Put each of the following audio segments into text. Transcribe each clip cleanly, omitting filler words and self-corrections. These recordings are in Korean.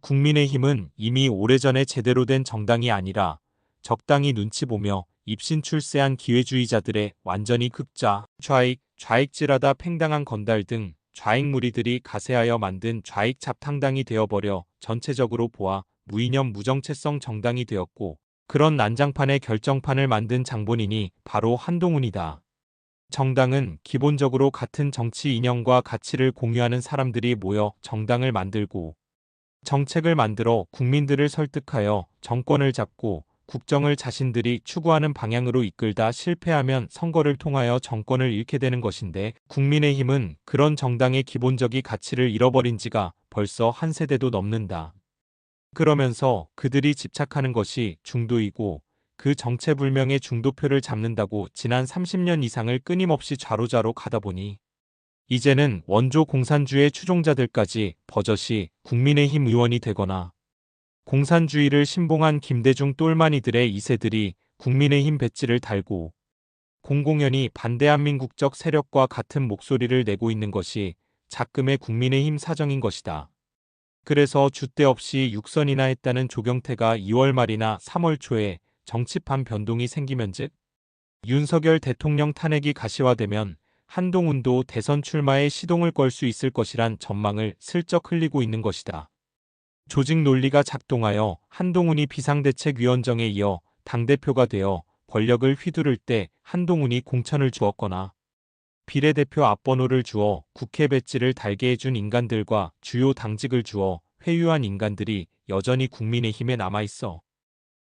국민의힘은 이미 오래전에 제대로 된 정당이 아니라 적당히 눈치 보며 입신 출세한 기회주의자들의 완전히 극좌, 좌익질하다 팽당한 건달 등 좌익 무리들이 가세하여 만든 좌익 잡탕당이 되어버려 전체적으로 보아 무이념 무정체성 정당이 되었고, 그런 난장판의 결정판을 만든 장본인이 바로 한동훈이다. 정당은 기본적으로 같은 정치 이념과 가치를 공유하는 사람들이 모여 정당을 만들고 정책을 만들어 국민들을 설득하여 정권을 잡고 국정을 자신들이 추구하는 방향으로 이끌다 실패하면 선거를 통하여 정권을 잃게 되는 것인데, 국민의힘은 그런 정당의 기본적인 가치를 잃어버린 지가 벌써 한 세대도 넘는다. 그러면서 그들이 집착하는 것이 중도이고 그 정체불명의 중도표를 잡는다고 지난 30년 이상을 끊임없이 좌로좌로 가다 보니 이제는 원조 공산주의 추종자들까지 버젓이 국민의힘 의원이 되거나 공산주의를 신봉한 김대중 똘마니들의 2세들이 국민의힘 배지를 달고 공공연히 반대한민국적 세력과 같은 목소리를 내고 있는 것이 작금의 국민의힘 사정인 것이다. 그래서 줏대 없이 육선이나 했다는 조경태가 2월 말이나 3월 초에 정치판 변동이 생기면즉 윤석열 대통령 탄핵이 가시화되면 한동훈도 대선 출마에 시동을 걸 수 있을 것이란 전망을 슬쩍 흘리고 있는 것이다. 조직 논리가 작동하여 한동훈이 비상대책위원장에 이어 당대표가 되어 권력을 휘두를 때 한동훈이 공천을 주었거나 비례대표 앞번호를 주어 국회 배지를 달게 해준 인간들과 주요 당직을 주어 회유한 인간들이 여전히 국민의힘에 남아있어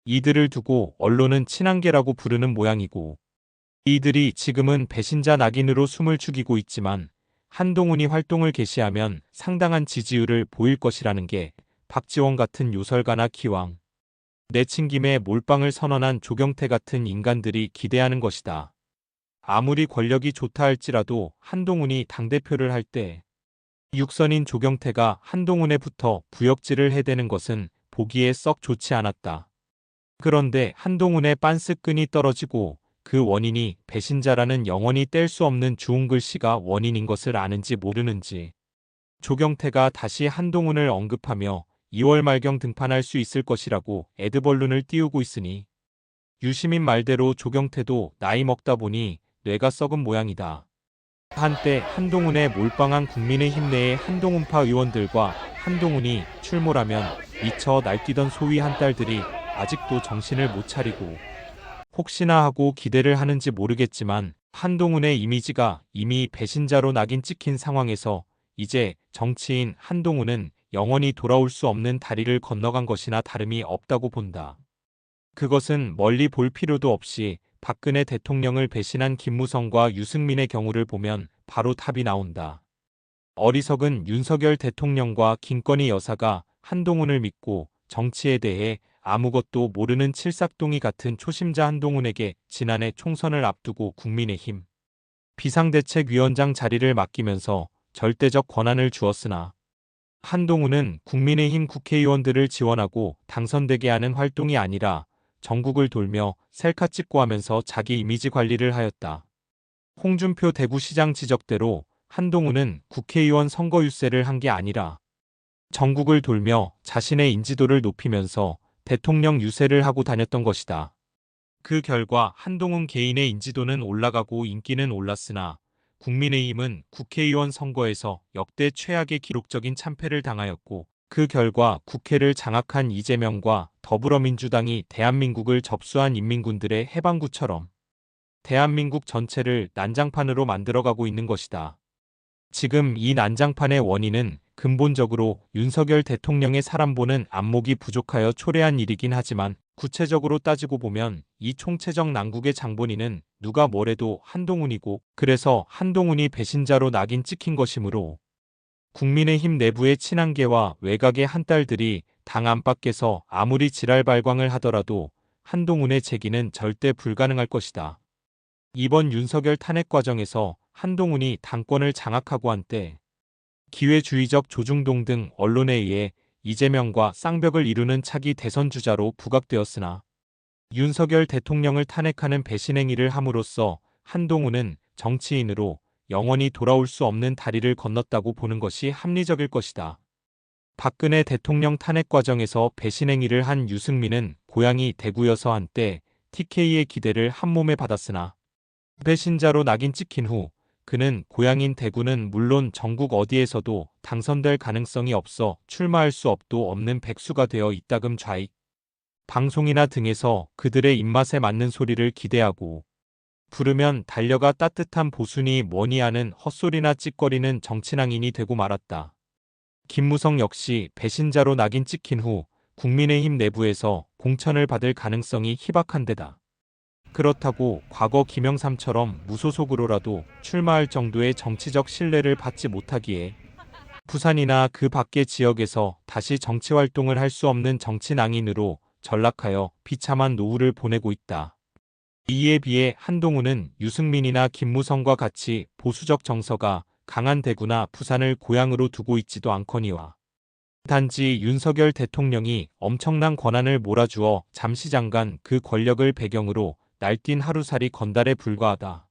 이들을 두고 언론은 친한계라고 부르는 모양이고, 이들이 지금은 배신자 낙인으로 숨을 죽이고 있지만 한동훈이 활동을 개시하면 상당한 지지율을 보일 것이라는 게 박지원 같은 요설가나 기왕, 내친김에 몰빵을 선언한 조경태 같은 인간들이 기대하는 것이다. 아무리 권력이 좋다 할지라도 한동훈이 당대표를 할 때 육선인 조경태가 한동훈에 붙어 부역질을 해대는 것은 보기에 썩 좋지 않았다. 그런데 한동훈의 빤스끈이 떨어지고 그 원인이 배신자라는 영원히 뗄 수 없는 주홍글씨가 원인인 것을 아는지 모르는지 조경태가 다시 한동훈을 언급하며 2월 말경 등판할 수 있을 것이라고 애드벌룬을 띄우고 있으니 유시민 말대로 조경태도 나이 먹다 보니 뇌가 썩은 모양이다. 한때 한동훈에 몰빵한 국민의힘 내의 한동훈파 의원들과 한동훈이 출몰하면 미처 날뛰던 소위 한딸들이 아직도 정신을 못 차리고 혹시나 하고 기대를 하는지 모르겠지만 한동훈의 이미지가 이미 배신자로 낙인 찍힌 상황에서 이제 정치인 한동훈은 영원히 돌아올 수 없는 다리를 건너간 것이나 다름이 없다고 본다. 그것은 멀리 볼 필요도 없이 박근혜 대통령을 배신한 김무성과 유승민의 경우를 보면 바로 답이 나온다. 어리석은 윤석열 대통령과 김건희 여사가 한동훈을 믿고 정치에 대해 아무것도 모르는 칠삭동이 같은 초심자 한동훈에게 지난해 총선을 앞두고 국민의힘 비상대책위원장 자리를 맡기면서 절대적 권한을 주었으나 한동훈은 국민의힘 국회의원들을 지원하고 당선되게 하는 활동이 아니라 전국을 돌며 셀카 찍고 하면서 자기 이미지 관리를 하였다. 홍준표 대구시장 지적대로 한동훈은 국회의원 선거 유세를 한 게 아니라 전국을 돌며 자신의 인지도를 높이면서 대통령 유세를 하고 다녔던 것이다. 그 결과 한동훈 개인의 인지도는 올라가고 인기는 올랐으나 국민의힘은 국회의원 선거에서 역대 최악의 기록적인 참패를 당하였고, 그 결과 국회를 장악한 이재명과 더불어민주당이 대한민국을 접수한 인민군들의 해방구처럼 대한민국 전체를 난장판으로 만들어가고 있는 것이다. 지금 이 난장판의 원인은 근본적으로 윤석열 대통령의 사람 보는 안목이 부족하여 초래한 일이긴 하지만 구체적으로 따지고 보면 이 총체적 난국의 장본인은 누가 뭐래도 한동훈이고, 그래서 한동훈이 배신자로 낙인 찍힌 것이므로 국민의힘 내부의 친한계와 외곽의 한딸들이 당 안팎에서 아무리 지랄발광을 하더라도 한동훈의 재기는 절대 불가능할 것이다. 이번 윤석열 탄핵 과정에서 한동훈이 당권을 장악하고 한때 기회주의적 조중동 등 언론에 의해 이재명과 쌍벽을 이루는 차기 대선 주자로 부각되었으나 윤석열 대통령을 탄핵하는 배신행위를 함으로써 한동훈은 정치인으로 영원히 돌아올 수 없는 다리를 건넜다고 보는 것이 합리적일 것이다. 박근혜 대통령 탄핵 과정에서 배신 행위를 한 유승민은 고향이 대구여서 한때 TK의 기대를 한몸에 받았으나 배신자로 낙인 찍힌 후 그는 고향인 대구는 물론 전국 어디에서도 당선될 가능성이 없어 출마할 수 없도 없는 백수가 되어 이따금 좌익 방송이나 등에서 그들의 입맛에 맞는 소리를 기대하고 부르면 달려가 따뜻한 보수니 뭐니 하는 헛소리나 찌꺼리는 정치낭인이 되고 말았다. 김무성 역시 배신자로 낙인 찍힌 후 국민의힘 내부에서 공천을 받을 가능성이 희박한 데다. 그렇다고 과거 김영삼처럼 무소속으로라도 출마할 정도의 정치적 신뢰를 받지 못하기에 부산이나 그 밖의 지역에서 다시 정치활동을 할 수 없는 정치낭인으로 전락하여 비참한 노후를 보내고 있다. 이에 비해 한동훈은 유승민이나 김무성과 같이 보수적 정서가 강한 대구나 부산을 고향으로 두고 있지도 않거니와 단지 윤석열 대통령이 엄청난 권한을 몰아주어 잠시 잠깐 그 권력을 배경으로 날뛴 하루살이 건달에 불과하다.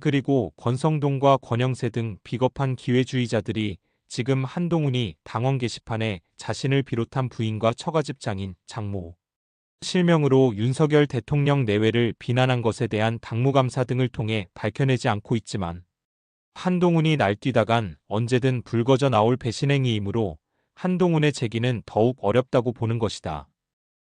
그리고 권성동과 권영세 등 비겁한 기회주의자들이 지금 한동훈이 당원 게시판에 자신을 비롯한 부인과 처가집장인 장모 실명으로 윤석열 대통령 내외를 비난한 것에 대한 당무감사 등을 통해 밝혀내지 않고 있지만 한동훈이 날뛰다간 언제든 불거져 나올 배신행위이므로 한동훈의 재기는 더욱 어렵다고 보는 것이다.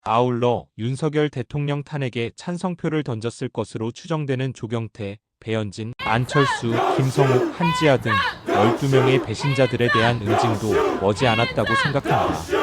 아울러 윤석열 대통령 탄핵에 찬성표를 던졌을 것으로 추정되는 조경태, 배현진, 안철수, 김성욱, 한지아 등 12명의 배신자들에 대한 응징도 머지않았다고 생각한다.